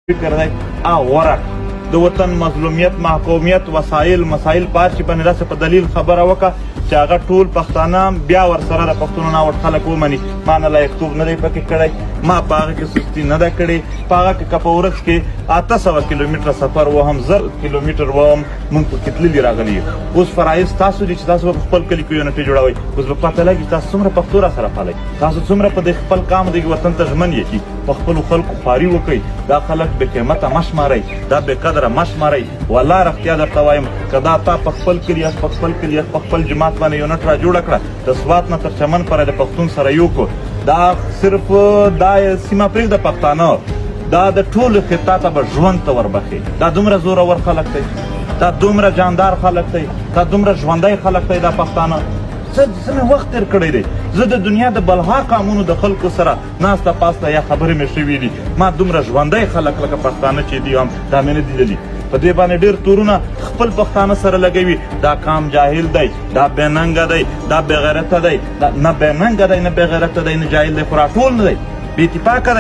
فکر دی غوره د وطن مظلومیت محکومیت وسایل مسایل پار چې باندې داسې په دلیل خبره وکړه چې هغه ټول پښتانه بیا ورسره د پښتون ناوړ خلک ومني ما نه لایقتوب نه دی پکې کړی ما په هغه کې سستي نه ده کړې په هغه کې که په ورځ کې 800 کیلومتره سفر وهم 1000 کیلومتر وهم موږ پکې تللي راغلي یو اوس فرایض تاسو دي چې تاسو په خپل کلي کې یونټي جوړوئ اوس به پته لګي تاسو څومره پښتو راسره پالئ تاسو څومره په دې خپل کام دې وطن ته ژمن یې چې په خپلو خلکو خواري وکړئ دا خلک بې قیمته مه شمارئ دا بې قدره مه شمارئ والله رښتیا درته وایم که دا تا په خپل کلي په خپل کلي په خپل جماعت باندې یونټ را جوړه کړه د سوات نه تر چمن پورې د پښتون سره یو کو دا صرف دا سیمه پرېږده پښتانه دا د ټولو خطا ته به ژوند ته وربخي دا دومره زورور خلک دی دا دومره جاندار خلک دی دا دومره ژوندی خلک دی دا پښتانه زه مې وخت تېر کړی دی زه د دنیا د بلها قامونو د خلکو سره ناسته پاسته یا خبرې مې شوي دي ما دومره ژوندی خلک لکه پښتانه چې دي هم دا مې نه دي لیدلي په دې باندې ډېر تورونه خپل پښتانه سره لګوي دا کام جاهل دی دا بېننګه دی دا بېغیرته دی نه بېننګه دی نه بېغیرته دی نه جاهل دی خو راټول نه دی بې اتفاقه دی